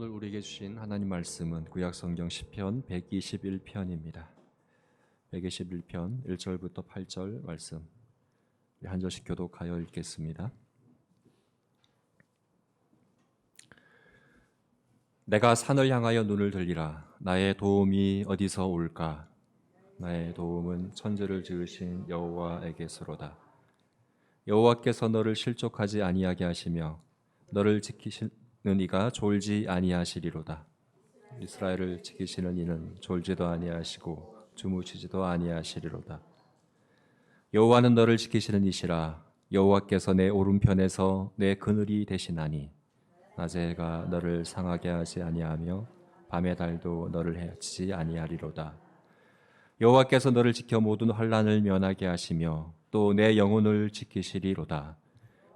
오늘 우리에게 주신 하나님 말씀은 구약성경 시편 121편입니다. 121편 1절부터 8절 말씀 한 절씩 교독하여 읽겠습니다. 내가 산을 향하여 눈을 들리라. 나의 도움이 어디서 올까? 나의 도움은 천지를 지으신 여호와에게서로다. 여호와께서 너를 실족하지 아니하게 하시며 너를 지키시는 이가 졸지 아니하시리로다. 이스라엘을 지키시는 이는 졸지도 아니하시고 주무시지도 아니하시리로다. 여호와는 너를 지키시는 이시라. 여호와께서 내 오른편에서 내 그늘이 되시나니 낮의 해가 너를 상하게 하지 아니하며 밤의 달도 너를 해치지 아니하리로다. 여호와께서 너를 지켜 모든 환난을 면하게 하시며 또 내 영혼을 지키시리로다.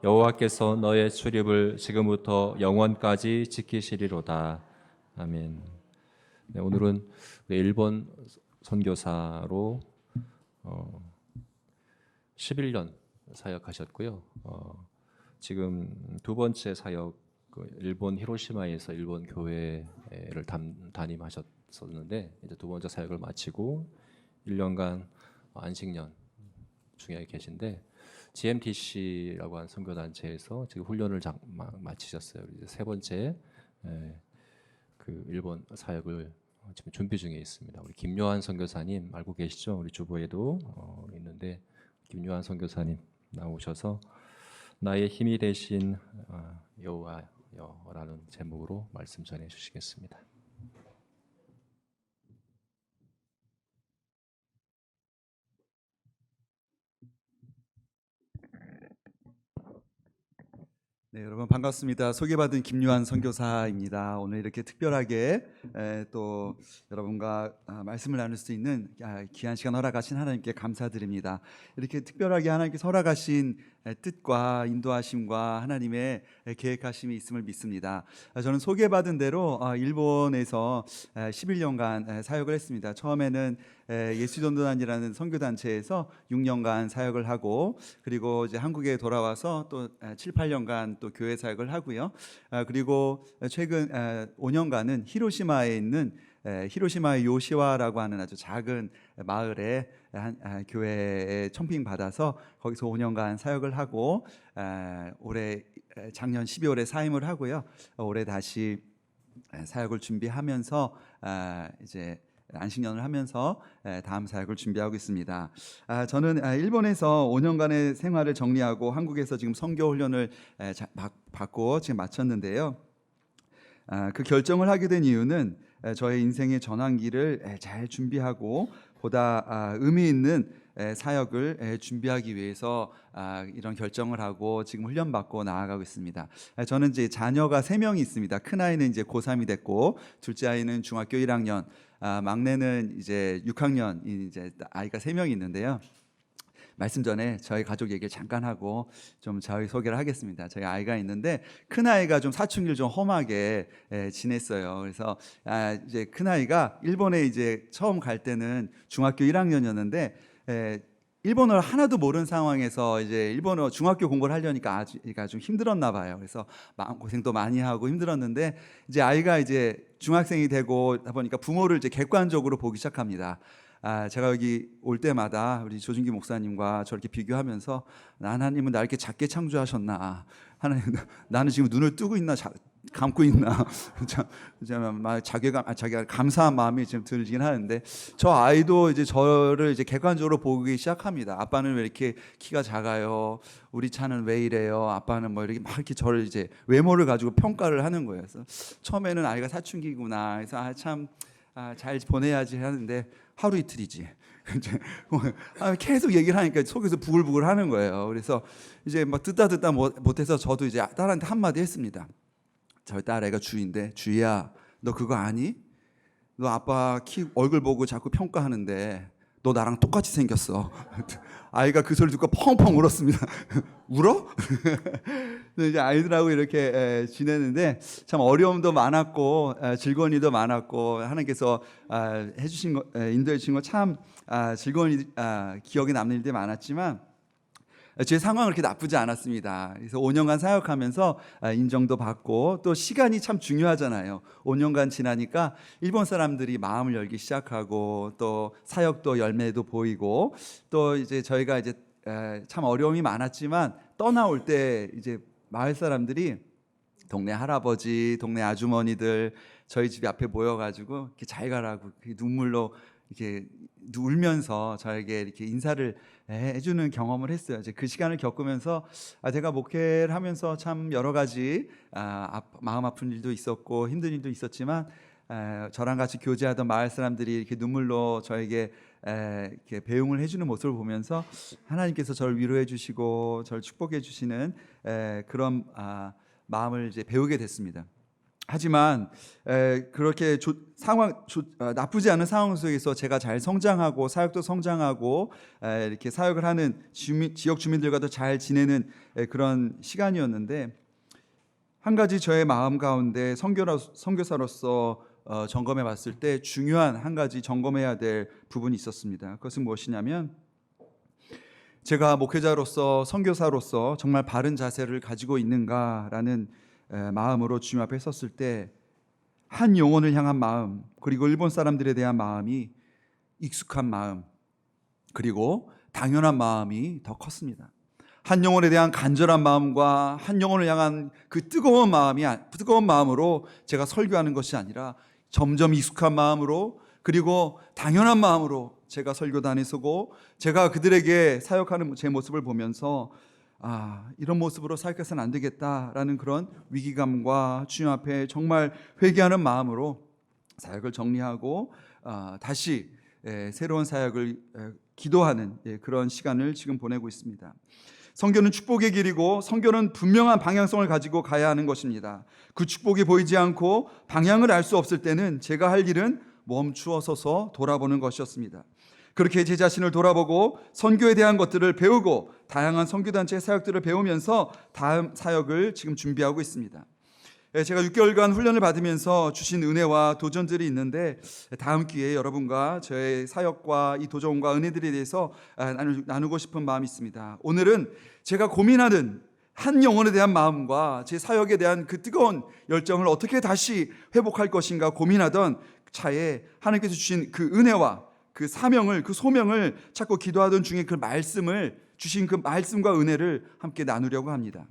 여호와께서 너의 출입을 지금부터 영원까지 지키시리로다. 아멘. 네, 오늘은 일본 선교사로 11년 사역하셨고요. 지금 두 번째 사역, 일본 히로시마에서 일본 교회를 담임하셨었는데 이제 두 번째 사역을 마치고 1년간 안식년 중에 계신데 GMTC라고 하는 선교단체에서 지금 훈련을 마치셨어요. 이제 세 번째 그 일본 사역을 지금 준비 중에 있습니다. 우리 김요한 선교사님 알고 계시죠? 우리 주보에도 있는데 김요한 선교사님 나오셔서 나의 힘이 되신 여호와여라는 제목으로 말씀 전해 주시겠습니다. 네, 여러분 반갑습니다. 소개받은 김유한 선교사입니다. 오늘 이렇게 특별하게 또 여러분과 말씀을 나눌 수 있는 귀한 시간 허락하신 하나님께 감사드립니다. 이렇게 특별하게 하나님께서 허락하신 뜻과 인도하심과 하나님의 계획하심이 있음을 믿습니다. 저는 소개받은 대로 일본에서 11년간 사역을 했습니다. 처음에는 예수전도단이라는 선교단체에서 6년간 사역을 하고, 그리고 이제 한국에 돌아와서 또 7, 8년간 또 교회 사역을 하고요. 그리고 최근 5년간은 히로시마에 있는 히로시마의 요시와라고 하는 아주 작은 마을에 교회에 청빙 받아서 거기서 5년간 사역을 하고, 올해 작년 12월에 사임을 하고요. 올해 다시 사역을 준비하면서 이제 안식년을 하면서 다음 사역을 준비하고 있습니다. 저는 일본에서 5년간의 생활을 정리하고 한국에서 지금 선교 훈련을 받고 지금 마쳤는데요. 그 결정을 하게 된 이유는 저의 인생의 전환기를 잘 준비하고 보다 의미 있는 사역을 준비하기 위해서 이런 결정을 하고 지금 훈련받고 나아가고 있습니다. 저는 이제 자녀가 3명이 있습니다. 큰 아이는 이제 고3이 됐고, 둘째 아이는 중학교 1학년, 막내는 이제 6학년, 이제 아이가 3명이 있는데요. 말씀 전에 저희 가족 얘기를 잠깐 하고 좀 저희 소개를 하겠습니다. 저희 아이가 있는데 큰 아이가 좀 사춘기를 좀 험하게 지냈어요. 그래서 이제 큰 아이가 일본에 이제 처음 갈 때는 중학교 1학년이었는데 일본어를 하나도 모르는 상황에서 이제 일본어 중학교 공부를 하려니까 아주 좀 힘들었나 봐요. 그래서 마음고생도 많이 하고 힘들었는데, 이제 아이가 이제 중학생이 되고 보니까 부모를 이제 객관적으로 보기 시작합니다. 제가 여기 올 때마다 우리 조준기 목사님과 저렇게 비교하면서 하나님은 나 이렇게 작게 창조하셨나, 하나님 나는 지금 눈을 뜨고 있나 감고 있나 자기가 감사한 마음이 지금 들긴 하는데, 저 아이도 이제 저를 이제 객관적으로 보기 시작합니다. 아빠는 왜 이렇게 키가 작아요? 우리 차는 왜 이래요? 아빠는 뭐 이렇게 막 이렇게 저를 이제 외모를 가지고 평가를 하는 거예요. 그래서 처음에는 아이가 사춘기구나, 그래서 참 잘 보내야지 하는데 하루 이틀이지. 계속 얘기를 하니까 속에서 부글부글 하는 거예요. 그래서 이제 막 듣다 못해서 저도 이제 딸한테 한마디 했습니다. 저희 딸애가 주희인데, 주희야, 너 그거 아니? 너 아빠 키 얼굴 보고 자꾸 평가하는데 너 나랑 똑같이 생겼어. 아이가 그 소리 듣고 펑펑 울었습니다. 울어? 이제 아이들하고 이렇게 지내는데 참 어려움도 많았고 즐거운 일도 많았고, 하나님께서 해주신 거, 인도해 주신 거 참 즐거운 기억에 남는 일들이 많았지만, 제 상황은 그렇게 나쁘지 않았습니다. 그래서 5년간 사역하면서 인정도 받고, 또 시간이 참 중요하잖아요. 5년간 지나니까 일본 사람들이 마음을 열기 시작하고, 또 사역도 열매도 보이고, 또 이제 저희가 이제 참 어려움이 많았지만 떠나올 때 이제 마을 사람들이, 동네 할아버지, 동네 아주머니들 저희 집 앞에 모여가지고 이렇게 잘 가라고 눈물로 이렇게 울면서 저에게 이렇게 인사를 해주는 경험을 했어요. 이제 그 시간을 겪으면서 제가 목회를 하면서 참 여러 가지 마음 아픈 일도 있었고 힘든 일도 있었지만, 저랑 같이 교제하던 마을 사람들이 이렇게 눈물로 저에게 이렇게 배웅을 해주는 모습을 보면서 하나님께서 저를 위로해 주시고 저를 축복해 주시는 그런 마음을 이제 배우게 됐습니다. 하지만 그렇게 나쁘지 않은 상황 속에서 제가 잘 성장하고 사역도 성장하고 이렇게 사역을 하는 지역 주민들과도 잘 지내는 그런 시간이었는데, 한 가지 저의 마음 가운데 선교사로서 점검해 봤을 때 중요한 한 가지 점검해야 될 부분이 있었습니다. 그것은 무엇이냐면, 제가 목회자로서 선교사로서 정말 바른 자세를 가지고 있는가라는 마음으로 주님 앞에 섰을 때, 한 영혼을 향한 마음, 그리고 일본 사람들에 대한 마음이 익숙한 마음, 그리고 당연한 마음이 더 컸습니다. 한 영혼에 대한 간절한 마음과 한 영혼을 향한 그 뜨거운 마음으로 제가 설교하는 것이 아니라 점점 익숙한 마음으로, 그리고 당연한 마음으로 제가 설교단에 서고, 제가 그들에게 사역하는 제 모습을 보면서 이런 모습으로 사역해서는 안 되겠다라는 그런 위기감과 주님 앞에 정말 회개하는 마음으로 사역을 정리하고 다시 새로운 사역을 기도하는 그런 시간을 지금 보내고 있습니다. 선교는 축복의 길이고, 선교는 분명한 방향성을 가지고 가야 하는 것입니다. 그 축복이 보이지 않고 방향을 알 수 없을 때는 제가 할 일은 멈추어 서서 돌아보는 것이었습니다. 그렇게 제 자신을 돌아보고 선교에 대한 것들을 배우고 다양한 선교단체 사역들을 배우면서 다음 사역을 지금 준비하고 있습니다. 제가 6개월간 훈련을 받으면서 주신 은혜와 도전들이 있는데, 다음 기회에 여러분과 저의 사역과 이 도전과 은혜들에 대해서 나누고 싶은 마음이 있습니다. 오늘은 제가 고민하는 한 영혼에 대한 마음과 제 사역에 대한 그 뜨거운 열정을 어떻게 다시 회복할 것인가 고민하던 차에 하나님께서 주신 그 은혜와 그 사명을, 그 소명을 찾고 기도하던 중에 그 말씀을 주신 그 말씀과 은혜를 함께 나누려고 합니다.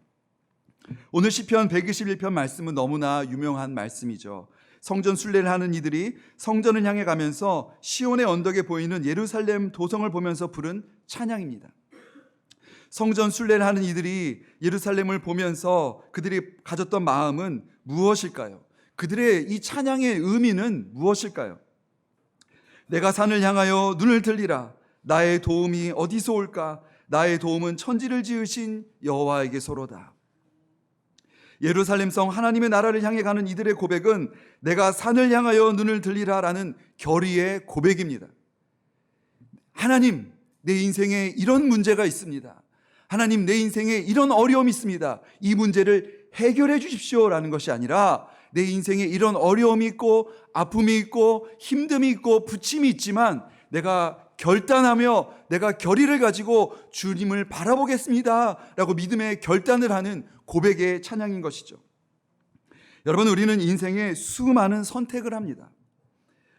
오늘 시편 121편 말씀은 너무나 유명한 말씀이죠. 성전 순례를 하는 이들이 성전을 향해 가면서 시온의 언덕에 보이는 예루살렘 도성을 보면서 부른 찬양입니다. 성전 순례를 하는 이들이 예루살렘을 보면서 그들이 가졌던 마음은 무엇일까요? 그들의 이 찬양의 의미는 무엇일까요? 내가 산을 향하여 눈을 들리라. 나의 도움이 어디서 올까? 나의 도움은 천지를 지으신 여호와에게서로다. 예루살렘 성 하나님의 나라를 향해 가는 이들의 고백은 내가 산을 향하여 눈을 들리라라는 결의의 고백입니다. 하나님, 내 인생에 이런 문제가 있습니다. 하나님, 내 인생에 이런 어려움이 있습니다. 이 문제를 해결해 주십시오라는 것이 아니라, 내 인생에 이런 어려움이 있고 아픔이 있고 힘듦이 있고 부침이 있지만 내가 결단하며 내가 결의를 가지고 주님을 바라보겠습니다 라고 믿음의 결단을 하는 고백의 찬양인 것이죠. 여러분, 우리는 인생에 수많은 선택을 합니다.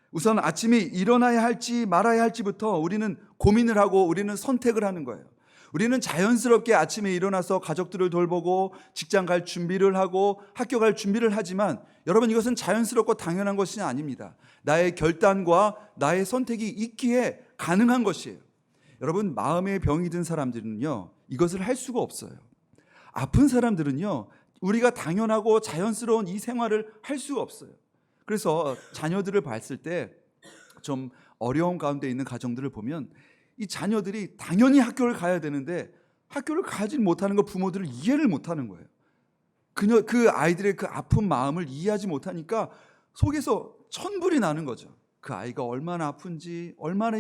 우선 아침에 일어나야 할지 말아야 할지부터 우리는 고민을 하고 우리는 선택을 하는 거예요. 우리는 자연스럽게 아침에 일어나서 가족들을 돌보고 직장 갈 준비를 하고 학교 갈 준비를 하지만, 여러분, 이것은 자연스럽고 당연한 것이 아닙니다. 나의 결단과 나의 선택이 있기에 가능한 것이에요. 여러분, 마음의 병이 든 사람들은요, 이것을 할 수가 없어요. 아픈 사람들은요, 우리가 당연하고 자연스러운 이 생활을 할 수가 없어요. 그래서 자녀들을 봤을 때 좀 어려운 가운데 있는 가정들을 보면 이 자녀들이 당연히 학교를 가야 되는데 학교를 가지 못하는 거 부모들을 이해를 못하는 거예요. 그 아이들의 그 아픈 마음을 이해하지 못하니까 속에서 천불이 나는 거죠. 그 아이가 얼마나 아픈지, 얼마나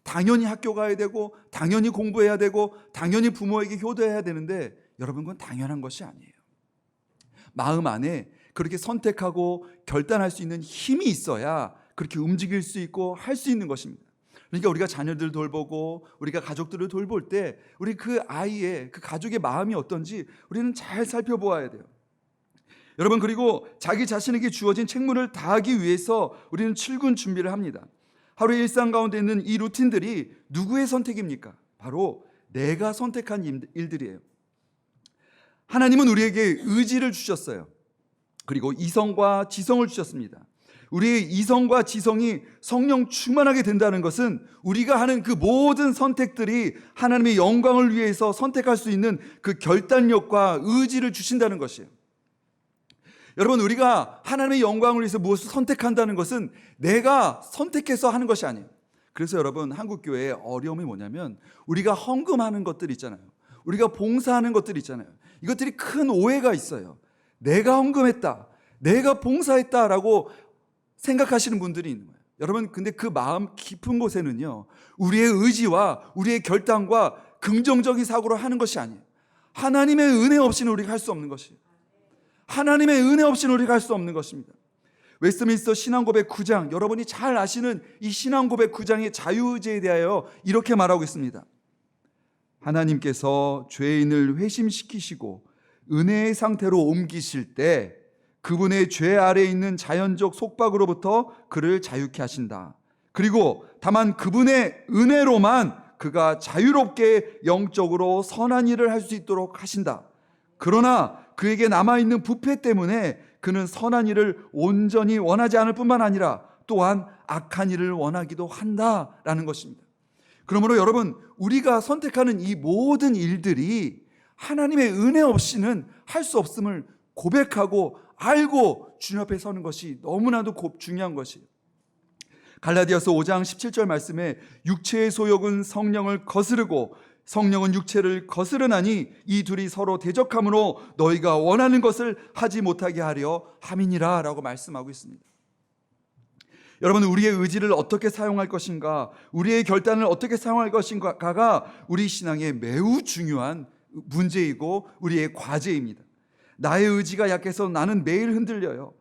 당연히 학교 가야 되고 당연히 공부해야 되고 당연히 부모에게 효도해야 되는데, 여러분, 그건 당연한 것이 아니에요. 마음 안에 그렇게 선택하고 결단할 수 있는 힘이 있어야 그렇게 움직일 수 있고 할 수 있는 것입니다. 그러니까 우리가 자녀들 돌보고 우리가 가족들을 돌볼 때 우리 그 아이의 그 가족의 마음이 어떤지 우리는 잘 살펴보아야 돼요. 여러분, 그리고 자기 자신에게 주어진 책무를 다하기 위해서 우리는 출근 준비를 합니다. 하루의 일상 가운데 있는 이 루틴들이 누구의 선택입니까? 바로 내가 선택한 일들이에요. 하나님은 우리에게 의지를 주셨어요. 그리고 이성과 지성을 주셨습니다. 우리의 이성과 지성이 성령 충만하게 된다는 것은 우리가 하는 그 모든 선택들이 하나님의 영광을 위해서 선택할 수 있는 그 결단력과 의지를 주신다는 것이에요. 여러분, 우리가 하나님의 영광을 위해서 무엇을 선택한다는 것은 내가 선택해서 하는 것이 아니에요. 그래서 여러분, 한국교회의 어려움이 뭐냐면 우리가 헌금하는 것들 있잖아요. 우리가 봉사하는 것들 있잖아요. 이것들이 큰 오해가 있어요. 내가 헌금했다, 내가 봉사했다라고 생각하시는 분들이 있는 거예요. 여러분, 근데 그 마음 깊은 곳에는요, 우리의 의지와 우리의 결단과 긍정적인 사고로 하는 것이 아니에요. 하나님의 은혜 없이는 우리가 할 수 없는 것이에요. 하나님의 은혜 없이는 우리가 할 수 없는 것입니다. 웨스트민스터 신앙고백 9장, 여러분이 잘 아시는 이 신앙고백 9장의 자유의지에 대하여 이렇게 말하고 있습니다. 하나님께서 죄인을 회심시키시고 은혜의 상태로 옮기실 때 그분의 죄 아래에 있는 자연적 속박으로부터 그를 자유케 하신다. 그리고 다만 그분의 은혜로만 그가 자유롭게 영적으로 선한 일을 할 수 있도록 하신다. 그러나 그에게 남아있는 부패 때문에 그는 선한 일을 온전히 원하지 않을 뿐만 아니라 또한 악한 일을 원하기도 한다라는 것입니다. 그러므로 여러분, 우리가 선택하는 이 모든 일들이 하나님의 은혜 없이는 할 수 없음을 고백하고 알고 주님 앞에 서는 것이 너무나도 중요한 것이에요. 갈라디아서 5장 17절 말씀에 육체의 소욕은 성령을 거스르고 성령은 육체를 거스르나니 이 둘이 서로 대적함으로 너희가 원하는 것을 하지 못하게 하려 함이니라 라고 말씀하고 있습니다. 여러분, 우리의 의지를 어떻게 사용할 것인가, 우리의 결단을 어떻게 사용할 것인가가 우리 신앙의 매우 중요한 문제이고 우리의 과제입니다. 나의 의지가 약해서 나는 매일 흔들려요.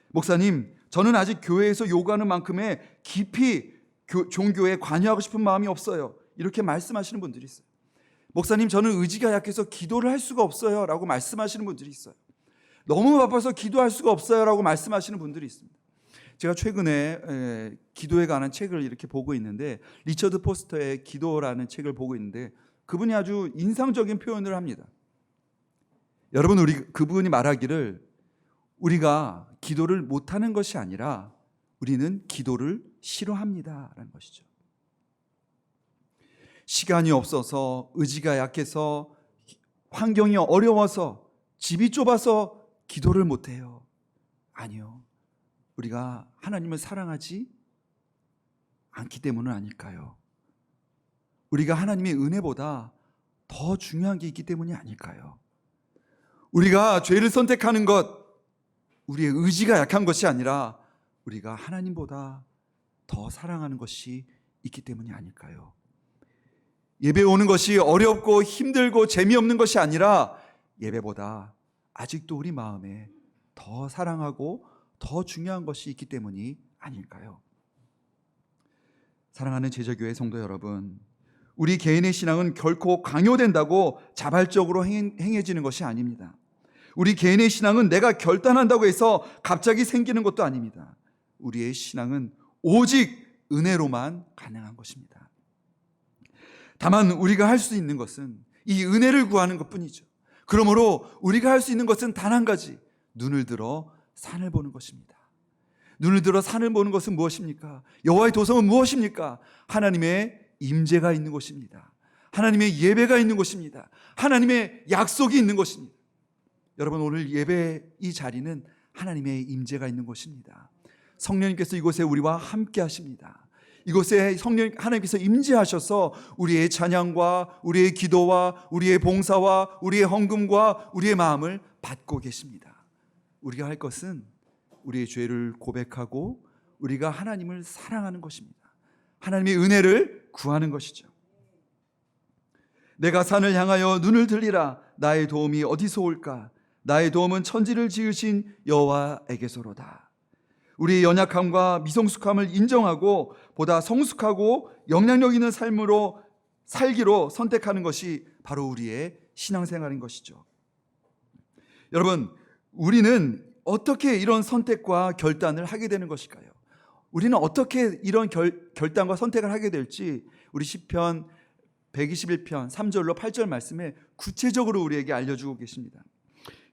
목사님, 저는 아직 교회에서 요구하는 만큼의 깊이 종교에 관여하고 싶은 마음이 없어요. 이렇게 말씀하시는 분들이 있어요. 목사님, 저는 의지가 약해서 기도를 할 수가 없어요 라고 말씀하시는 분들이 있어요. 너무 바빠서 기도할 수가 없어요 라고 말씀하시는 분들이 있습니다. 제가 최근에 기도에 관한 책을 이렇게 보고 있는데, 리처드 포스터의 기도라는 책을 보고 있는데 그분이 아주 인상적인 표현을 합니다. 여러분, 그분이 말하기를 우리가 기도를 못하는 것이 아니라 우리는 기도를 싫어합니다 라는 것이죠. 시간이 없어서, 의지가 약해서, 환경이 어려워서, 집이 좁아서 기도를 못해요. 아니요, 우리가 하나님을 사랑하지 않기 때문은 아닐까요? 우리가 하나님의 은혜보다 더 중요한 게 있기 때문이 아닐까요? 우리가 죄를 선택하는 것, 우리의 의지가 약한 것이 아니라 우리가 하나님보다 더 사랑하는 것이 있기 때문이 아닐까요? 예배 오는 것이 어렵고 힘들고 재미없는 것이 아니라 예배보다 아직도 우리 마음에 더 사랑하고 더 중요한 것이 있기 때문이 아닐까요? 사랑하는 제자교회 성도 여러분, 우리 개인의 신앙은 결코 강요된다고 자발적으로 행해지는 것이 아닙니다. 우리 개인의 신앙은 내가 결단한다고 해서 갑자기 생기는 것도 아닙니다. 우리의 신앙은 오직 은혜로만 가능한 것입니다. 다만 우리가 할 수 있는 것은 이 은혜를 구하는 것뿐이죠. 그러므로 우리가 할 수 있는 것은 단 한 가지, 눈을 들어 산을 보는 것입니다. 눈을 들어 산을 보는 것은 무엇입니까? 여호와의 도성은 무엇입니까? 하나님의 임재가 있는 곳입니다. 하나님의 예배가 있는 곳입니다. 하나님의 약속이 있는 곳입니다. 여러분, 오늘 예배 이 자리는 하나님의 임재가 있는 곳입니다. 성령님께서 이곳에 우리와 함께 하십니다. 이곳에 하나님께서 임재하셔서 우리의 찬양과 우리의 기도와 우리의 봉사와 우리의 헌금과 우리의 마음을 받고 계십니다. 우리가 할 것은 우리의 죄를 고백하고 우리가 하나님을 사랑하는 것입니다. 하나님의 은혜를 구하는 것이죠. 내가 산을 향하여 눈을 들리라. 나의 도움이 어디서 올까? 나의 도움은 천지를 지으신 여호와에게서로다. 우리의 연약함과 미성숙함을 인정하고 보다 성숙하고 영향력 있는 삶으로 살기로 선택하는 것이 바로 우리의 신앙생활인 것이죠. 여러분, 우리는 어떻게 이런 선택과 결단을 하게 되는 것일까요? 우리는 어떻게 이런 결단과 선택을 하게 될지 우리 시편 121편 3절로 8절 말씀에 구체적으로 우리에게 알려주고 계십니다.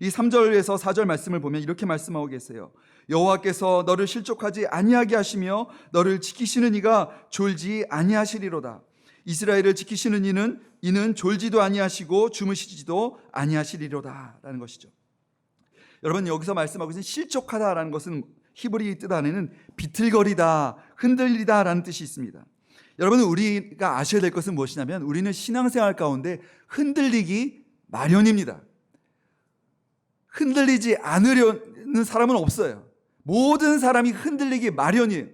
이 3절에서 4절 말씀을 보면 이렇게 말씀하고 계세요. 여호와께서 너를 실족하지 아니하게 하시며 너를 지키시는 이가 졸지 아니하시리로다. 이스라엘을 지키시는 이는 졸지도 아니하시고 주무시지도 아니하시리로다 라는 것이죠. 여러분, 여기서 말씀하고 있는 실족하다라는 것은 히브리 뜻 안에는 비틀거리다, 흔들리다 라는 뜻이 있습니다. 여러분, 우리가 아셔야 될 것은 무엇이냐면 우리는 신앙생활 가운데 흔들리기 마련입니다. 흔들리지 않으려는 사람은 없어요. 모든 사람이 흔들리기 마련이에요.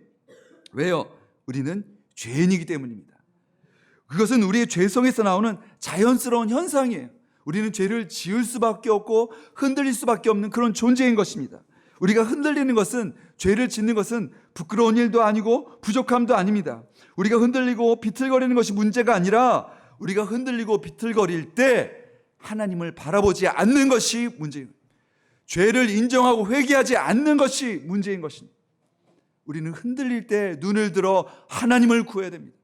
왜요? 우리는 죄인이기 때문입니다. 그것은 우리의 죄성에서 나오는 자연스러운 현상이에요. 우리는 죄를 지을 수밖에 없고 흔들릴 수밖에 없는 그런 존재인 것입니다. 우리가 흔들리는 것은, 죄를 짓는 것은 부끄러운 일도 아니고 부족함도 아닙니다. 우리가 흔들리고 비틀거리는 것이 문제가 아니라 우리가 흔들리고 비틀거릴 때 하나님을 바라보지 않는 것이 문제입니다. 죄를 인정하고 회개하지 않는 것이 문제인 것입니다. 우리는 흔들릴 때 눈을 들어 하나님을 구해야 됩니다.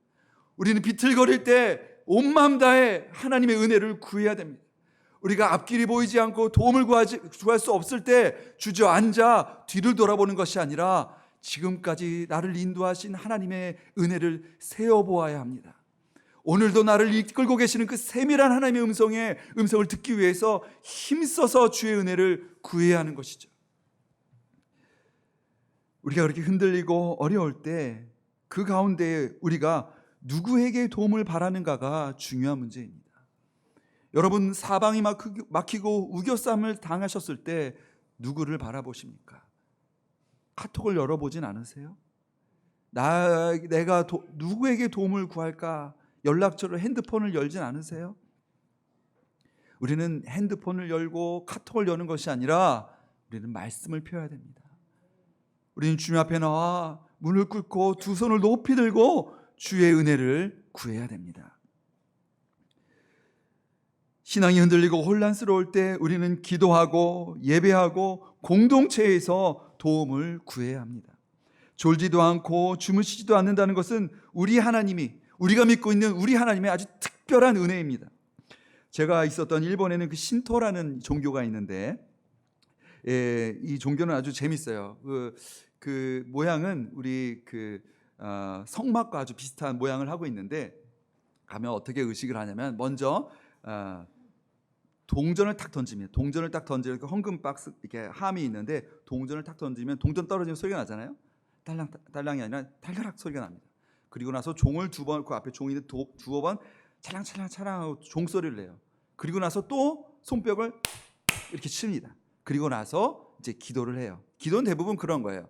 우리는 비틀거릴 때 온 마음 다해 하나님의 은혜를 구해야 됩니다. 우리가 앞길이 보이지 않고 도움을 구할 수 없을 때 주저앉아 뒤를 돌아보는 것이 아니라 지금까지 나를 인도하신 하나님의 은혜를 세어보아야 합니다. 오늘도 나를 이끌고 계시는 그 세밀한 하나님의 음성을 듣기 위해서 힘써서 주의 은혜를 구해야 하는 것이죠. 우리가 그렇게 흔들리고 어려울 때 그 가운데 우리가 누구에게 도움을 바라는가가 중요한 문제입니다. 여러분, 사방이 막히고 우겨쌈을 당하셨을 때 누구를 바라보십니까? 카톡을 열어보진 않으세요? 내가 누구에게 도움을 구할까? 연락처를, 핸드폰을 열진 않으세요? 우리는 핸드폰을 열고 카톡을 여는 것이 아니라 우리는 말씀을 펴야 됩니다. 우리는 주님 앞에 나와 문을 꿇고 두 손을 높이 들고 주의 은혜를 구해야 됩니다. 신앙이 흔들리고 혼란스러울 때 우리는 기도하고 예배하고 공동체에서 도움을 구해야 합니다. 졸지도 않고 주무시지도 않는다는 것은 우리가 믿고 있는 우리 하나님의 아주 특별한 은혜입니다. 제가 있었던 일본에는 그 신토라는 종교가 있는데, 이 종교는 아주 재밌어요. 그 모양은 우리 성막과 아주 비슷한 모양을 하고 있는데, 가면 어떻게 의식을 하냐면 먼저 동전을 탁 던집니다. 동전을 딱 던지면 헌금 박스 이렇게 함이 있는데 동전을 탁 던지면 동전 떨어지면 소리가 나잖아요. 딸랑이 아니라 달가락 소리가 납니다. 그리고 나서 종을 두 번, 그 앞에 종이 두어 번 차랑차랑차랑하고 종소리를 내요. 그리고 나서 또 손뼉을 이렇게 칩니다. 그리고 나서 이제 기도를 해요. 기도는 대부분 그런 거예요.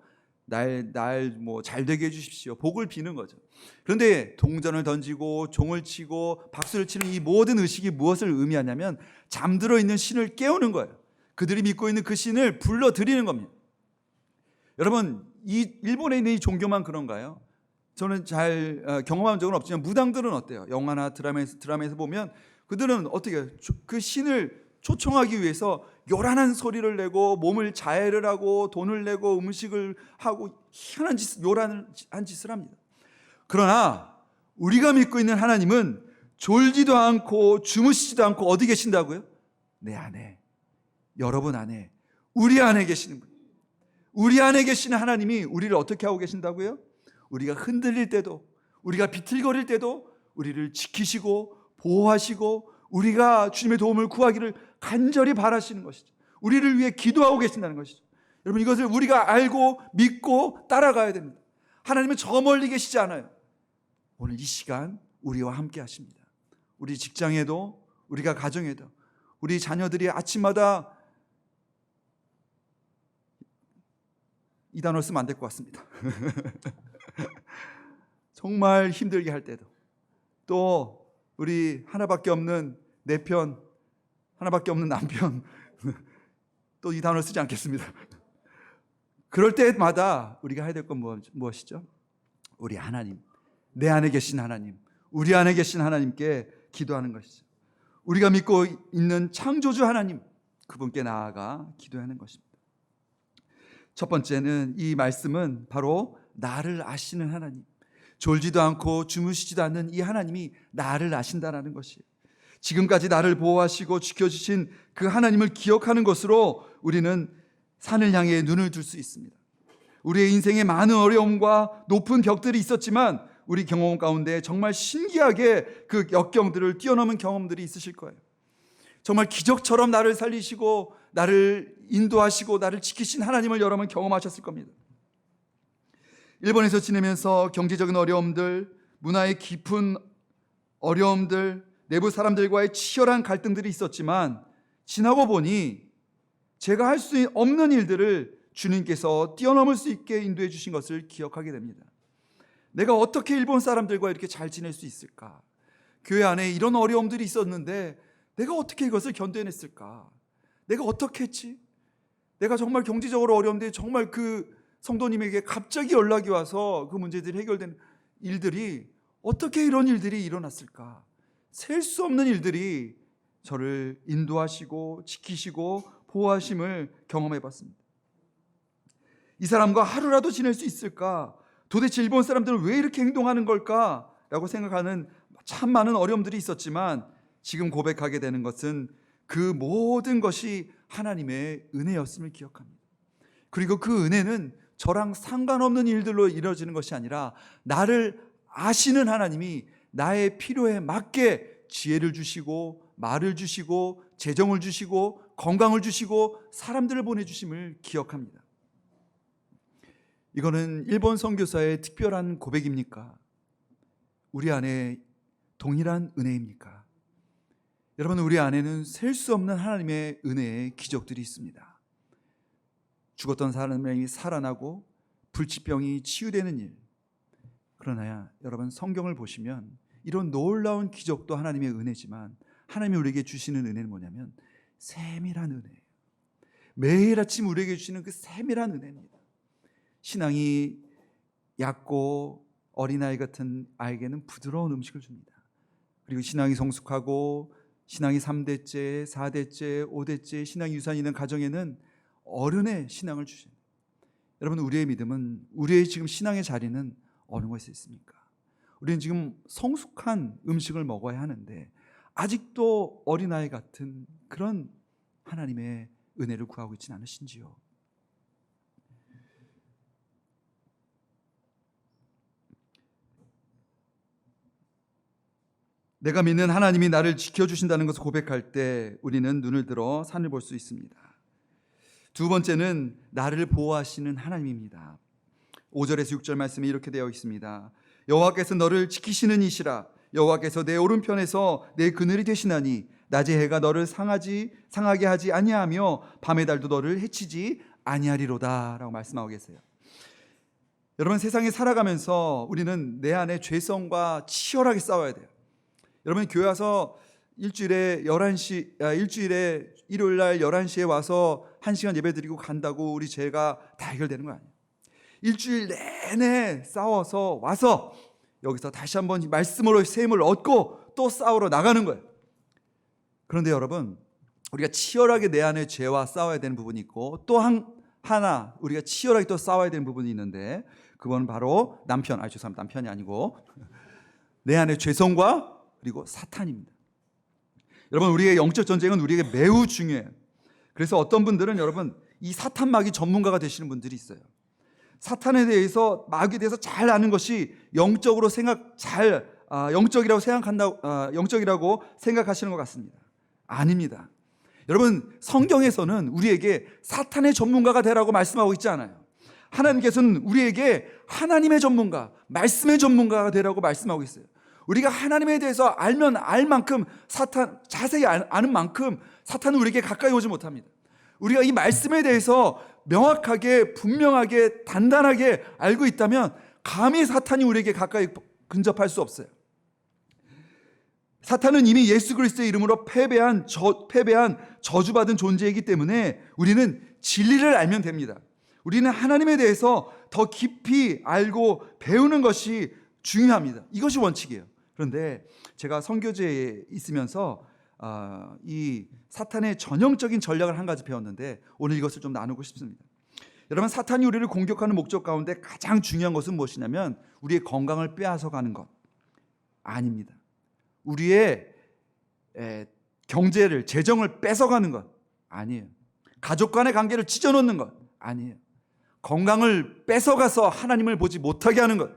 날 뭐 잘 되게 해주십시오. 복을 비는 거죠. 그런데 동전을 던지고 종을 치고 박수를 치는 이 모든 의식이 무엇을 의미하냐면 잠들어 있는 신을 깨우는 거예요. 그들이 믿고 있는 그 신을 불러들이는 겁니다. 여러분, 이 일본에 있는 이 종교만 그런가요? 저는 잘 경험한 적은 없지만 무당들은 어때요? 영화나 드라마에서 보면 그들은 어떻게 그 신을 초청하기 위해서 요란한 소리를 내고 몸을 자해를 하고 돈을 내고 음식을 하고 희한한 요란한 짓을 합니다. 그러나 우리가 믿고 있는 하나님은 졸지도 않고 주무시지도 않고 어디 계신다고요? 내 안에, 여러분 안에, 우리 안에 계시는 분. 우리 안에 계시는 하나님이 우리를 어떻게 하고 계신다고요? 우리가 흔들릴 때도, 우리가 비틀거릴 때도 우리를 지키시고 보호하시고 우리가 주님의 도움을 구하기를 간절히 바라시는 것이죠. 우리를 위해 기도하고 계신다는 것이죠. 여러분, 이것을 우리가 알고 믿고 따라가야 됩니다. 하나님은 저 멀리 계시지 않아요. 오늘 이 시간 우리와 함께 하십니다. 우리 직장에도, 우리가 가정에도, 우리 자녀들이 아침마다, 이 단어 쓰면 안 될 것 같습니다. 정말 힘들게 할 때도, 또 우리 하나밖에 없는 내 편, 하나밖에 없는 남편, 또 이 단어를 쓰지 않겠습니다. 그럴 때마다 우리가 해야 될 건 무엇이죠? 우리 하나님, 내 안에 계신 하나님, 우리 안에 계신 하나님께 기도하는 것이죠. 우리가 믿고 있는 창조주 하나님, 그분께 나아가 기도하는 것입니다. 첫 번째는, 이 말씀은 바로 나를 아시는 하나님, 졸지도 않고 주무시지도 않는 이 하나님이 나를 아신다라는 것이에요. 지금까지 나를 보호하시고 지켜주신 그 하나님을 기억하는 것으로 우리는 산을 향해 눈을 둘 수 있습니다. 우리의 인생에 많은 어려움과 높은 벽들이 있었지만 우리 경험 가운데 정말 신기하게 그 역경들을 뛰어넘은 경험들이 있으실 거예요. 정말 기적처럼 나를 살리시고 나를 인도하시고 나를 지키신 하나님을 여러분 경험하셨을 겁니다. 일본에서 지내면서 경제적인 어려움들, 문화의 깊은 어려움들, 내부 사람들과의 치열한 갈등들이 있었지만 지나고 보니 제가 할 수 없는 일들을 주님께서 뛰어넘을 수 있게 인도해 주신 것을 기억하게 됩니다. 내가 어떻게 일본 사람들과 이렇게 잘 지낼 수 있을까? 교회 안에 이런 어려움들이 있었는데 내가 어떻게 이것을 견뎌냈을까? 내가 어떻게 했지? 내가 정말 경제적으로 어려운데 정말 그 성도님에게 갑자기 연락이 와서 그 문제들이 해결된 일들이, 어떻게 이런 일들이 일어났을까? 셀 수 없는 일들이 저를 인도하시고 지키시고 보호하심을 경험해 봤습니다. 이 사람과 하루라도 지낼 수 있을까? 도대체 일본 사람들은 왜 이렇게 행동하는 걸까? 라고 생각하는 참 많은 어려움들이 있었지만 지금 고백하게 되는 것은 그 모든 것이 하나님의 은혜였음을 기억합니다. 그리고 그 은혜는 저랑 상관없는 일들로 이루어지는 것이 아니라 나를 아시는 하나님이 나의 필요에 맞게 지혜를 주시고 말을 주시고 재정을 주시고 건강을 주시고 사람들을 보내주심을 기억합니다. 이거는 일본 선교사의 특별한 고백입니까? 우리 안에 동일한 은혜입니까? 여러분, 우리 안에는 셀 수 없는 하나님의 은혜의 기적들이 있습니다. 죽었던 사람이 살아나고 불치병이 치유되는 일. 그러나 여러분, 성경을 보시면 이런 놀라운 기적도 하나님의 은혜지만 하나님이 우리에게 주시는 은혜는 뭐냐면 세밀한 은혜예요. 매일 아침 우리에게 주시는 그 세밀한 은혜입니다. 신앙이 얕고 어린아이 같은 아이에게는 부드러운 음식을 줍니다. 그리고 신앙이 성숙하고 신앙이 3대째, 4대째, 5대째 신앙이 유산이 있는 가정에는 어른의 신앙을 주십니다. 여러분, 우리의 믿음은, 우리의 지금 신앙의 자리는 어느 곳에 있습니까? 우리는 지금 성숙한 음식을 먹어야 하는데 아직도 어린아이 같은 그런 하나님의 은혜를 구하고 있지는 않으신지요? 내가 믿는 하나님이 나를 지켜주신다는 것을 고백할 때 우리는 눈을 들어 산을 볼 수 있습니다. 두 번째는 나를 보호하시는 하나님입니다. 5절에서 6절 말씀이 이렇게 되어 있습니다. 여호와께서 너를 지키시는 이시라. 여호와께서 내 오른편에서 내 그늘이 되시나니 낮의 해가 너를 상하게 하지 아니하며 밤의 달도 너를 해치지 아니하리로다 라고 말씀하고 계세요. 여러분, 세상에 살아가면서 우리는 내 안에 죄성과 치열하게 싸워야 돼요. 여러분, 교회 와서 일주일에 일요일 날 11시에 와서 1시간 예배 드리고 간다고 우리 죄가 다 해결되는 거 아니에요. 일주일 내내 싸워서 와서 여기서 다시 한번 말씀으로 셈을 얻고 또 싸우러 나가는 거예요. 그런데 여러분, 우리가 치열하게 내 안에 죄와 싸워야 되는 부분이 있고 또 하나 우리가 치열하게 또 싸워야 되는 부분이 있는데 그건 바로 남편이 아니고 내 안에 죄성과 그리고 사탄입니다. 여러분, 우리의 영적 전쟁은 우리에게 매우 중요해요. 그래서 어떤 분들은 여러분 이 사탄 마귀 전문가가 되시는 분들이 있어요. 사탄에 대해서 마귀에 대해서 잘 아는 것이 영적이라고 생각하시는 것 같습니다. 아닙니다. 여러분, 성경에서는 우리에게 사탄의 전문가가 되라고 말씀하고 있지 않아요. 하나님께서는 우리에게 하나님의 전문가, 말씀의 전문가가 되라고 말씀하고 있어요. 우리가 하나님에 대해서 알면 알 만큼 자세히 아는 만큼 사탄은 우리에게 가까이 오지 못합니다. 우리가 이 말씀에 대해서 명확하게 분명하게 단단하게 알고 있다면 감히 사탄이 우리에게 가까이 근접할 수 없어요. 사탄은 이미 예수 그리스도의 이름으로 패배한 저주받은 존재이기 때문에 우리는 진리를 알면 됩니다. 우리는 하나님에 대해서 더 깊이 알고 배우는 것이 중요합니다. 이것이 원칙이에요. 그런데 제가 선교제에 있으면서 이 사탄의 전형적인 전략을 한 가지 배웠는데 오늘 이것을 좀 나누고 싶습니다. 여러분, 사탄이 우리를 공격하는 목적 가운데 가장 중요한 것은 무엇이냐면 우리의 건강을 빼앗아가는 것 아닙니다. 우리의 경제를, 재정을 뺏어가는 것 아니에요. 가족 간의 관계를 찢어놓는 것 아니에요. 건강을 뺏어가서 하나님을 보지 못하게 하는 것,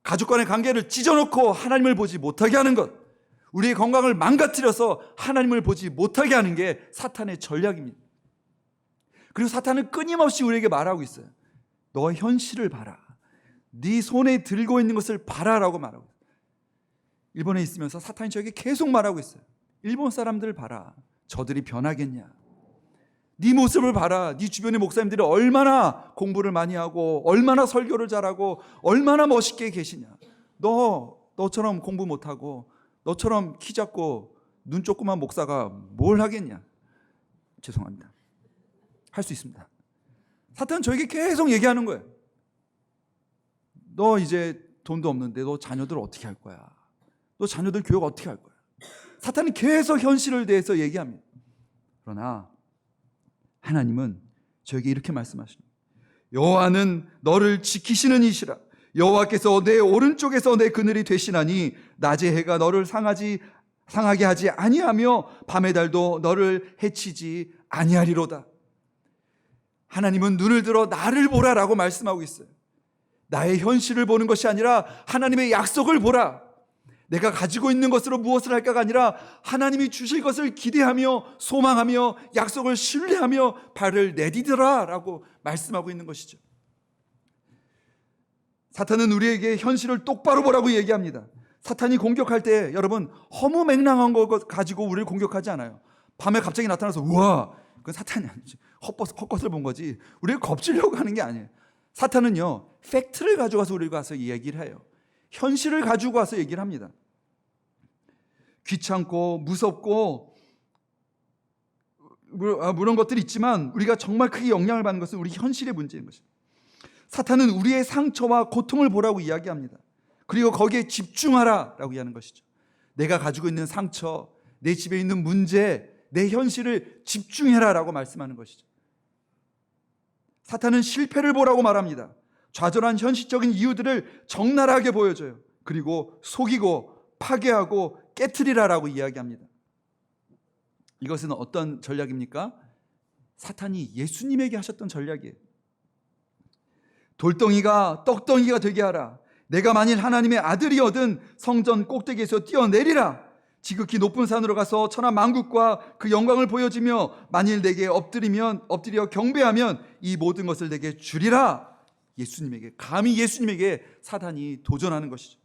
가족 간의 관계를 찢어놓고 하나님을 보지 못하게 하는 것, 우리의 건강을 망가뜨려서 하나님을 보지 못하게 하는 게 사탄의 전략입니다. 그리고 사탄은 끊임없이 우리에게 말하고 있어요. 너 현실을 봐라. 네 손에 들고 있는 것을 봐라라고 말하고 있어요. 일본에 있으면서 사탄이 저에게 계속 말하고 있어요. 일본 사람들 봐라. 저들이 변하겠냐. 네 모습을 봐라. 네 주변의 목사님들이 얼마나 공부를 많이 하고 얼마나 설교를 잘하고 얼마나 멋있게 계시냐. 너처럼 공부 못하고 너처럼 키 작고 눈 조그만 목사가 뭘 하겠냐. 죄송합니다. 할 수 있습니다. 사탄은 저에게 계속 얘기하는 거예요. 너 이제 돈도 없는데 너 자녀들 어떻게 할 거야. 너 자녀들 교육 어떻게 할 거야. 사탄은 계속 현실을 대해서 얘기합니다. 그러나 하나님은 저에게 이렇게 말씀하십니다. 여호와는 너를 지키시는 이시라. 여호와께서 내 오른쪽에서 내 그늘이 되시나니 낮의 해가 너를 상하게 하지 아니하며 밤의 달도 너를 해치지 아니하리로다. 하나님은 눈을 들어 나를 보라라고 말씀하고 있어요. 나의 현실을 보는 것이 아니라 하나님의 약속을 보라. 내가 가지고 있는 것으로 무엇을 할까가 아니라 하나님이 주실 것을 기대하며 소망하며 약속을 신뢰하며 발을 내디뎌라 라고 말씀하고 있는 것이죠. 사탄은 우리에게 현실을 똑바로 보라고 얘기합니다. 사탄이 공격할 때 여러분 허무맹랑한 거 가지고 우리를 공격하지 않아요. 밤에 갑자기 나타나서 우와, 그건 사탄이 아니지. 헛것을 본 거지. 우리를 겁주려고 하는 게 아니에요. 사탄은요, 팩트를 가져가서 우리가 와서 얘기를 해요. 현실을 가지고 와서 얘기를 합니다. 귀찮고 무섭고 그런 것들이 있지만 우리가 정말 크게 영향을 받는 것은 우리 현실의 문제인 것입니다. 사탄은 우리의 상처와 고통을 보라고 이야기합니다. 그리고 거기에 집중하라라고 이야기하는 것이죠. 내가 가지고 있는 상처, 내 집에 있는 문제, 내 현실을 집중해라라고 말씀하는 것이죠. 사탄은 실패를 보라고 말합니다. 좌절한 현실적인 이유들을 적나라하게 보여줘요. 그리고 속이고 파괴하고 깨트리라라고 이야기합니다. 이것은 어떤 전략입니까? 사탄이 예수님에게 하셨던 전략이에요. 돌덩이가 떡덩이가 되게 하라. 내가 만일 하나님의 아들이거든 성전 꼭대기에서 뛰어내리라. 지극히 높은 산으로 가서 천하 만국과 그 영광을 보여주며 만일 내게 엎드려 경배하면 이 모든 것을 내게 주리라. 예수님에게, 감히 예수님에게 사탄이 도전하는 것이죠.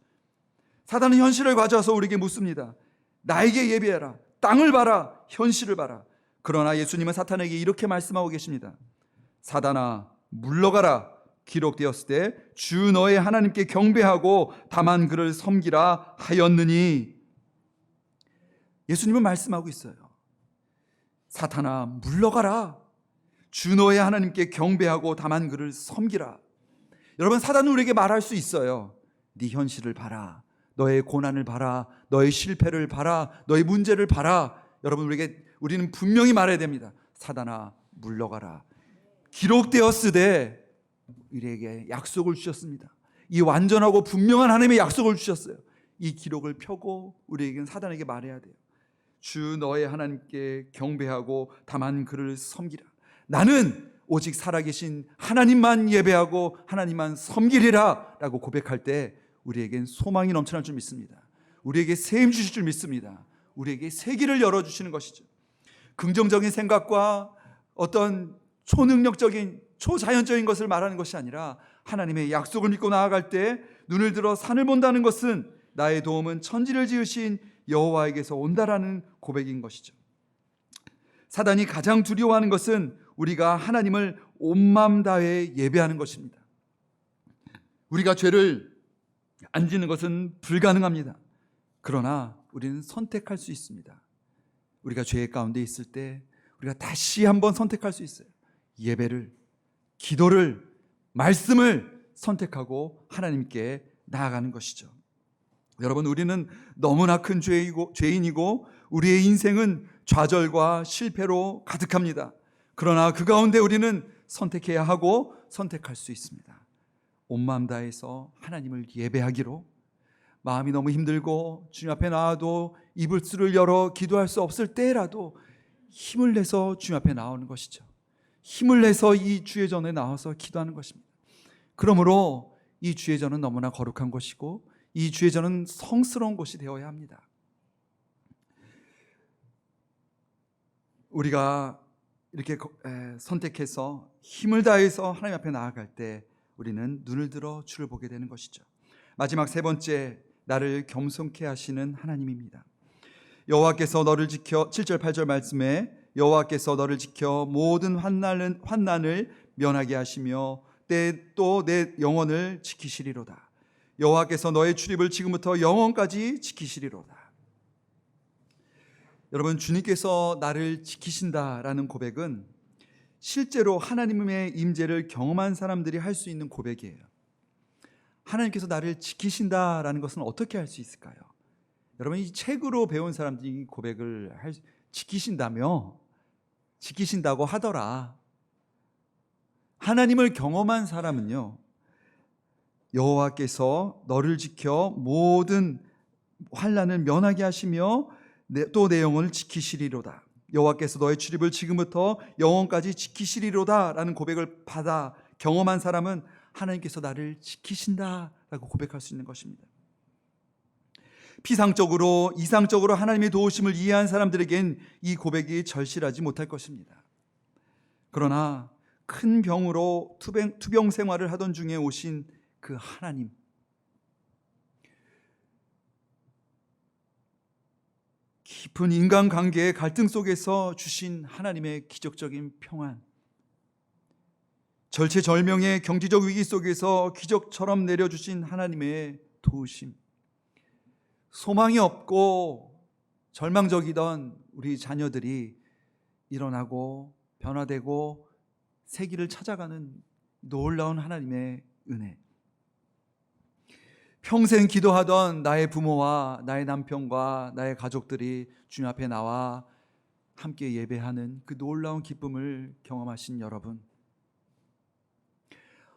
사탄은 현실을 가져와서 우리에게 묻습니다. 나에게 예배하라. 땅을 봐라. 현실을 봐라. 그러나 예수님은 사탄에게 이렇게 말씀하고 계십니다. 사단아, 물러가라. 기록되었을 때 주 너의 하나님께 경배하고 다만 그를 섬기라 하였느니. 예수님은 말씀하고 있어요. 사탄아, 물러가라. 주 너의 하나님께 경배하고 다만 그를 섬기라. 여러분, 사단은 우리에게 말할 수 있어요. 네 현실을 봐라. 너의 고난을 봐라. 너의 실패를 봐라. 너의 문제를 봐라. 여러분, 우리는 분명히 말해야 됩니다. 사단아, 물러가라. 기록되었으되 우리에게 약속을 주셨습니다. 이 완전하고 분명한 하나님의 약속을 주셨어요. 이 기록을 펴고 우리에게는 사단에게 말해야 돼요. 주 너의 하나님께 경배하고 다만 그를 섬기라. 나는 오직 살아계신 하나님만 예배하고 하나님만 섬기리라 라고 고백할 때 우리에겐 소망이 넘쳐날 줄 믿습니다. 우리에게 세임 주실 줄 믿습니다. 우리에게 새 길을 열어주시는 것이죠. 긍정적인 생각과 어떤 초능력적인 초자연적인 것을 말하는 것이 아니라 하나님의 약속을 믿고 나아갈 때 눈을 들어 산을 본다는 것은 나의 도움은 천지를 지으신 여호와에게서 온다라는 고백인 것이죠. 사단이 가장 두려워하는 것은 우리가 하나님을 온 마음 다해 예배하는 것입니다. 우리가 죄를 안 짓는 것은 불가능합니다. 그러나 우리는 선택할 수 있습니다. 우리가 죄 가운데 있을 때 우리가 다시 한번 선택할 수 있어요. 예배를, 기도를, 말씀을 선택하고 하나님께 나아가는 것이죠. 여러분, 우리는 너무나 큰 죄인이고 우리의 인생은 좌절과 실패로 가득합니다. 그러나 그 가운데 우리는 선택해야 하고 선택할 수 있습니다. 온 마음 다해서 하나님을 예배하기로, 마음이 너무 힘들고 주님 앞에 나와도 입술을 열어 기도할 수 없을 때라도 힘을 내서 주님 앞에 나오는 것이죠. 힘을 내서 이 주의 전에 나와서 기도하는 것입니다. 그러므로 이 주의 전은 너무나 거룩한 곳이고 이 주의 전은 성스러운 곳이 되어야 합니다. 우리가 이렇게 선택해서 힘을 다해서 하나님 앞에 나아갈 때 우리는 눈을 들어 주를 보게 되는 것이죠. 마지막 세 번째, 나를 겸손케 하시는 하나님입니다. 여호와께서 너를 지켜, 7절 8절 말씀에 여호와께서 너를 지켜 모든 환난을 면하게 하시며 또 내 영혼을 지키시리로다. 여호와께서 너의 출입을 지금부터 영원까지 지키시리로다. 여러분, 주님께서 나를 지키신다라는 고백은 실제로 하나님의 임재를 경험한 사람들이 할 수 있는 고백이에요. 하나님께서 나를 지키신다라는 것은 어떻게 할 수 있을까요? 여러분, 이 책으로 배운 사람들이 이 고백을 지키신다고 하더라. 하나님을 경험한 사람은요, 여호와께서 너를 지켜 모든 환난을 면하게 하시며 또 내 영혼을 지키시리로다. 여호와께서 너의 출입을 지금부터 영원까지 지키시리로다 라는 고백을 받아 경험한 사람은 하나님께서 나를 지키신다라고 고백할 수 있는 것입니다. 피상적으로, 이상적으로 하나님의 도우심을 이해한 사람들에겐 이 고백이 절실하지 못할 것입니다. 그러나 큰 병으로 투병 생활을 하던 중에 오신 그 하나님, 깊은 인간관계의 갈등 속에서 주신 하나님의 기적적인 평안, 절체절명의 경제적 위기 속에서 기적처럼 내려주신 하나님의 도우심, 소망이 없고 절망적이던 우리 자녀들이 일어나고 변화되고 새 길을 찾아가는 놀라운 하나님의 은혜, 평생 기도하던 나의 부모와 나의 남편과 나의 가족들이 주님 앞에 나와 함께 예배하는 그 놀라운 기쁨을 경험하신 여러분,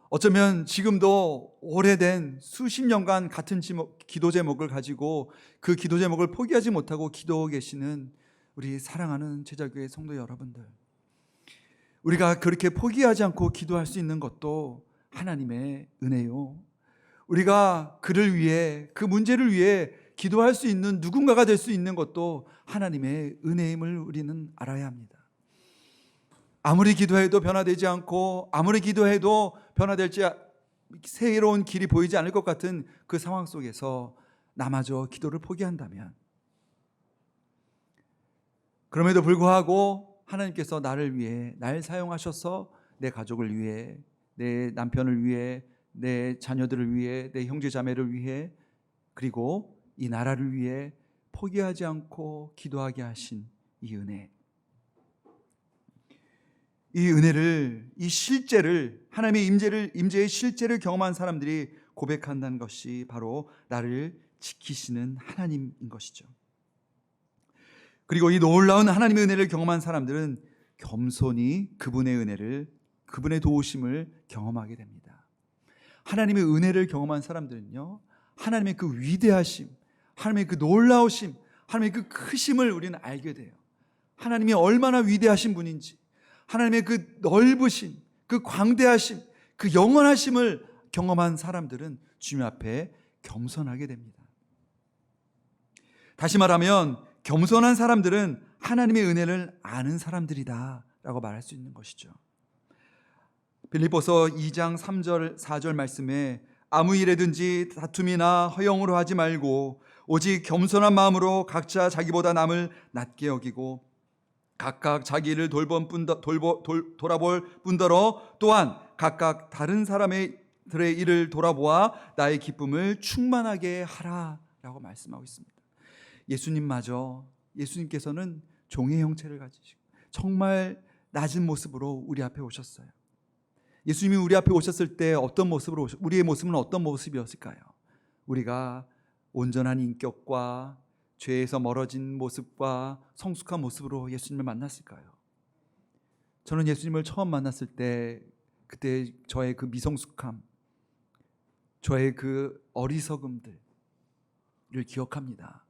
어쩌면 지금도 오래된 수십 년간 같은 기도 제목을 가지고 그 기도 제목을 포기하지 못하고 기도하고 계시는 우리 사랑하는 제자교회 성도 여러분들, 우리가 그렇게 포기하지 않고 기도할 수 있는 것도 하나님의 은혜요. 우리가 그를 위해, 그 문제를 위해 기도할 수 있는 누군가가 될 수 있는 것도 하나님의 은혜임을 우리는 알아야 합니다. 아무리 기도해도 변화되지 않고 아무리 기도해도 변화될지 새로운 길이 보이지 않을 것 같은 그 상황 속에서 나마저 기도를 포기한다면, 그럼에도 불구하고 하나님께서 나를 위해, 날 사용하셔서 내 가족을 위해, 내 남편을 위해, 내 자녀들을 위해, 내 형제 자매를 위해, 그리고 이 나라를 위해 포기하지 않고 기도하게 하신 이 은혜, 이 은혜를, 이 실제를, 하나님의 임재의 실제를 경험한 사람들이 고백한다는 것이 바로 나를 지키시는 하나님인 것이죠. 그리고 이 놀라운 하나님의 은혜를 경험한 사람들은 겸손히 그분의 은혜를, 그분의 도우심을 경험하게 됩니다. 하나님의 은혜를 경험한 사람들은요, 하나님의 그 위대하심, 하나님의 그 놀라우심, 하나님의 그 크심을 우리는 알게 돼요. 하나님이 얼마나 위대하신 분인지, 하나님의 그 넓으심, 그 광대하심, 그 영원하심을 경험한 사람들은 주님 앞에 겸손하게 됩니다. 다시 말하면 겸손한 사람들은 하나님의 은혜를 아는 사람들이다 라고 말할 수 있는 것이죠. 빌립보서 2장 3절 4절 말씀에 아무 일에든지 다툼이나 허영으로 하지 말고 오직 겸손한 마음으로 각자 자기보다 남을 낮게 여기고 각각 자기 일을 돌아볼 뿐더러 또한 각각 다른 사람들의 일을 돌아보아 나의 기쁨을 충만하게 하라 라고 말씀하고 있습니다. 예수님께서는 종의 형체를 가지시고 정말 낮은 모습으로 우리 앞에 오셨어요. 예수님이 우리 앞에 오셨을 때 어떤 모습으로 우리의 모습은 어떤 모습이었을까요? 우리가 온전한 인격과 죄에서 멀어진 모습과 성숙한 모습으로 예수님을 만났을까요? 저는 예수님을 처음 만났을 때 그때 저의 그 미성숙함, 저의 그 어리석음들을 기억합니다.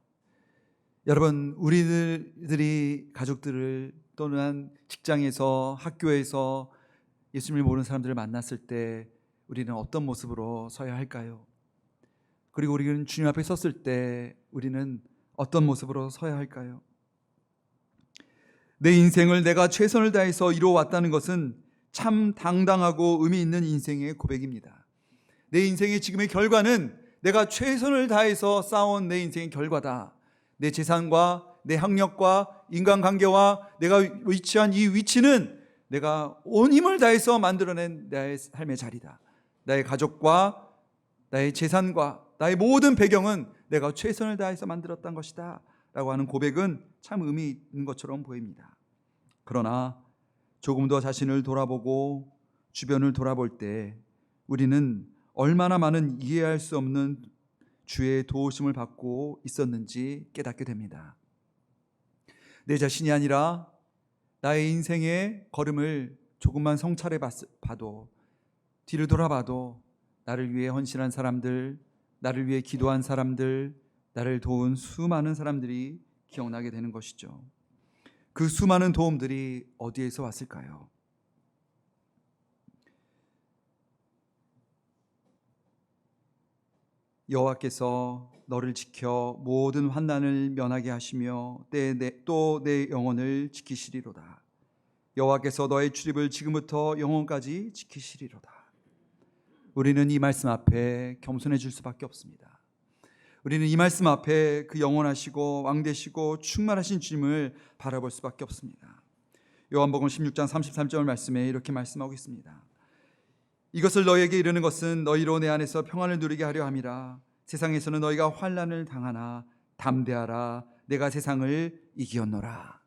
여러분, 우리들이 가족들을 또는 직장에서 학교에서 예수님을 모르는 사람들을 만났을 때 우리는 어떤 모습으로 서야 할까요? 그리고 우리는 주님 앞에 섰을 때 우리는 어떤 모습으로 서야 할까요? 내 인생을 내가 최선을 다해서 이루어왔다는 것은 참 당당하고 의미 있는 인생의 고백입니다. 내 인생의 지금의 결과는 내가 최선을 다해서 쌓아온 내 인생의 결과다. 내 재산과 내 학력과 인간관계와 내가 위치한 이 위치는 내가 온 힘을 다해서 만들어낸 나의 삶의 자리다. 나의 가족과 나의 재산과 나의 모든 배경은 내가 최선을 다해서 만들었던 것이다 라고 하는 고백은 참 의미 있는 것처럼 보입니다. 그러나 조금 더 자신을 돌아보고 주변을 돌아볼 때 우리는 얼마나 많은 이해할 수 없는 주의 도우심을 받고 있었는지 깨닫게 됩니다. 내 자신이 아니라 나의 인생의 걸음을 조금만 성찰해 봐도, 뒤를 돌아봐도 나를 위해 헌신한 사람들, 나를 위해 기도한 사람들, 나를 도운 수많은 사람들이 기억나게 되는 것이죠. 그 수많은 도움들이 어디에서 왔을까요? 여호와께서 너를 지켜 모든 환난을 면하게 하시며 또 내 영혼을 지키시리로다. 여호와께서 너의 출입을 지금부터 영원까지 지키시리로다. 우리는 이 말씀 앞에 겸손해질 수밖에 없습니다. 우리는 이 말씀 앞에 그 영원하시고 왕되시고 충만하신 주님을 바라볼 수밖에 없습니다. 요한복음 16장 33절 말씀에 이렇게 말씀하고 있습니다. 이것을 너희에게 이르는 것은 너희로 내 안에서 평안을 누리게 하려 함이라. 세상에서는 너희가 환난을 당하나 담대하라. 내가 세상을 이기었노라.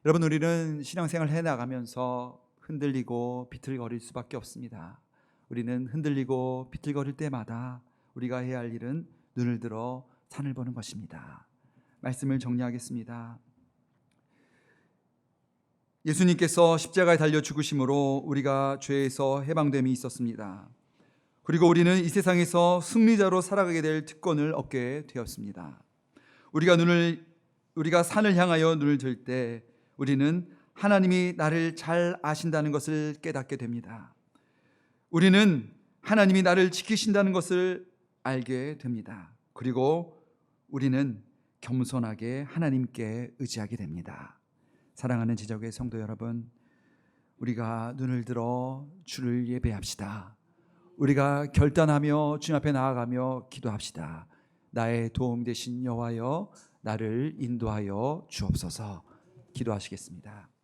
여러분, 우리는 신앙생활을 해나가면서 흔들리고 비틀거릴 수밖에 없습니다. 우리는 흔들리고 비틀거릴 때마다 우리가 해야 할 일은 눈을 들어 산을 보는 것입니다. 말씀을 정리하겠습니다. 예수님께서 십자가에 달려 죽으심으로 우리가 죄에서 해방됨이 있었습니다. 그리고 우리는 이 세상에서 승리자로 살아가게 될 특권을 얻게 되었습니다. 우리가 산을 향하여 눈을 들 때 우리는 하나님이 나를 잘 아신다는 것을 깨닫게 됩니다. 우리는 하나님이 나를 지키신다는 것을 알게 됩니다. 그리고 우리는 겸손하게 하나님께 의지하게 됩니다. 사랑하는 지적의 성도 여러분, 우리가 눈을 들어 주를 예배합시다. 우리가 결단하며 주님 앞에 나아가며 기도합시다. 나의 도움 되신 여호와여, 나를 인도하여 주옵소서. 기도하시겠습니다.